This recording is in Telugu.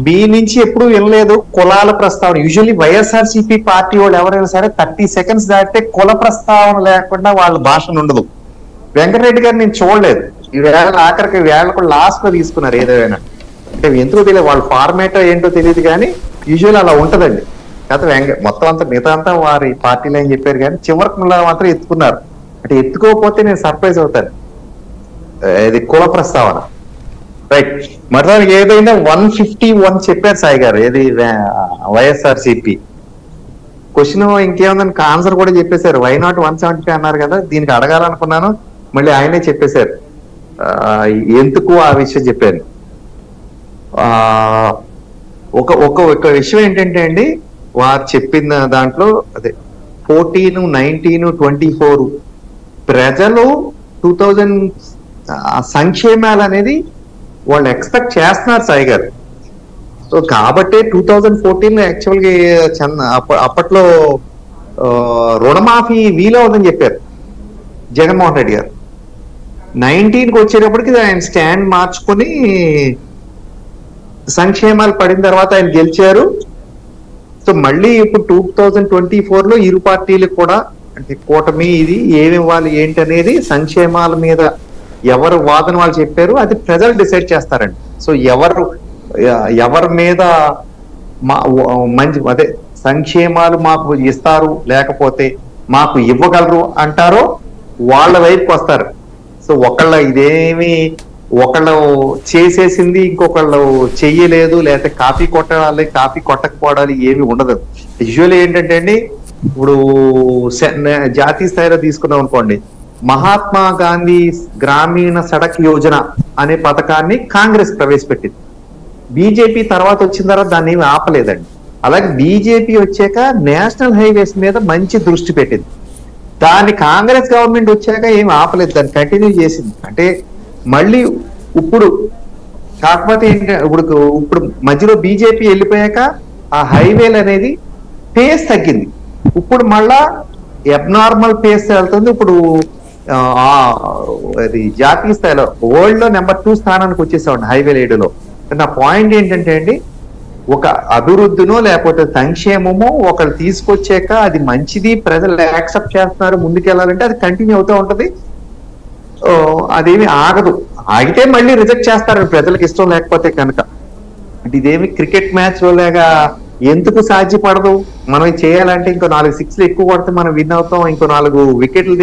బి నుంచి ఎప్పుడు వినలేదు కులాల ప్రస్తావన. యూజువల్లీ వైఎస్ఆర్సీపీ పార్టీ వాళ్ళు ఎవరైనా సరే 30 seconds దాటితే కుల ప్రస్తావన లేకుండా వాళ్ళ భాషను ఉండదు. వెంకటరెడ్డి గారు నేను చూడలేదు. ఈ వేళ ఆఖరికి వేళ కూడా లాస్ట్ లో తీసుకున్నారు ఏదైనా. అంటే ఎందుకో తెలియదు, వాళ్ళ ఫార్మేట్ ఏంటో తెలియదు కానీ యూజువల్ అలా ఉంటదండి. కాకపోతే మొత్తం అంతా మిగతా అంతా వారి పార్టీలో అని చెప్పారు కానీ చివరికి మాత్రం ఎత్తుకున్నారు. అంటే ఎత్తుకోకపోతే నేను సర్ప్రైజ్ అవుతాను. ఇది కుల ప్రస్తావన రైట్. మొత్తానికి ఏదైనా 151 చెప్పారు సాయి గారు, ఏది వైఎస్ఆర్సీపీ క్వశ్చన్ ఇంకేముందని ఆన్సర్ కూడా చెప్పేశారు. వై నాట్ 175 అన్నారు కదా, దీనికి అడగాలనుకున్నాను మళ్ళీ ఆయనే చెప్పేశారు ఎందుకు ఆ విషయం చెప్పాను. ఒక విషయం ఏంటంటే అండి, వారు చెప్పిన దాంట్లో అదే 14, 19, 24 ప్రజలు 2000 సంక్షేమాలు అనేది వాళ్ళు ఎక్స్పెక్ట్ చేస్తున్నారు సాయి గారు. సో కాబట్టి 2014 యాక్చువల్గా అప్పట్లో రుణమాఫీ వీలవుతుందని చెప్పారు జగన్మోహన్ రెడ్డి గారు. 19కి వచ్చేటప్పటికి ఆయన స్టాండ్ మార్చుకొని సంక్షేమాలు పడిన తర్వాత ఆయన గెలిచారు. సో మళ్ళీ ఇప్పుడు 2024లో ఇరు పార్టీలకు కూడా అంటే కూటమి ఇది ఏమి ఇవ్వాలి ఏంటి అనేది సంక్షేమాల మీద ఎవరు వాదన వాళ్ళు చెప్పారు, అది ప్రజలు డిసైడ్ చేస్తారండి. సో ఎవరి మీద మంచి అదే సంక్షేమాలు మాకు ఇస్తారు లేకపోతే మాకు ఇవ్వగలరు అంటారో వాళ్ళ వైపుకి వస్తారు. సో ఒకళ్ళు చేసేసింది ఇంకొకళ్ళు చెయ్యలేదు, లేకపోతే కాపీ కొట్టాలి కాపీ కొట్టకపోవడాలి ఏమి ఉండదు. యూజువల్లీ ఏంటంటే అండి, ఇప్పుడు జాతీయ స్థాయిలో తీసుకున్నాం అనుకోండి, మహాత్మా గాంధీ గ్రామీణ సడక్ యోజన అనే పథకాన్ని కాంగ్రెస్ ప్రవేశపెట్టింది. బీజేపీ తర్వాత వచ్చిన తర్వాత దాన్ని ఏమి ఆపలేదండి. అలాగే బీజేపీ వచ్చాక నేషనల్ హైవేస్ మీద మంచి దృష్టి పెట్టింది. దాన్ని కాంగ్రెస్ గవర్నమెంట్ వచ్చాక ఏమి ఆపలేదు, దాన్ని కంటిన్యూ చేసింది. అంటే మళ్ళీ ఇప్పుడు కాకపోతే ఏంటంటే ఇప్పుడు మధ్యలో బీజేపీ వెళ్ళిపోయాక ఆ హైవేలు అనేది పేస్ తగ్గింది. ఇప్పుడు మళ్ళా అబ్నార్మల్ పేస్ వెళ్తుంది. ఇప్పుడు అది జాతీయ స్థాయిలో వరల్డ్ లో నెంబర్ 2 స్థానానికి వచ్చేసామండి హైవే రేడియోలో. నా పాయింట్ ఏంటంటే అండి, ఒక అభివృద్ధినో లేకపోతే సంక్షేమమో ఒకళ్ళు తీసుకొచ్చాక అది మంచిది, ప్రజలు యాక్సెప్ట్ చేస్తున్నారు, ముందుకెళ్ళాలంటే అది కంటిన్యూ అవుతూ ఉంటది. అదేమి ఆగదు. ఆగితే మళ్ళీ రిజెక్ట్ చేస్తారు ప్రజలకు ఇష్టం లేకపోతే కనుక. అంటే ఇదేమి క్రికెట్ మ్యాచ్ లాగా ఎందుకు సాధ్యపడదు. మనం చేయాలంటే ఇంకో 4 6లు ఎక్కువ కొడితే మనం విన్ అవుతాం, ఇంకో 4 వికెట్లు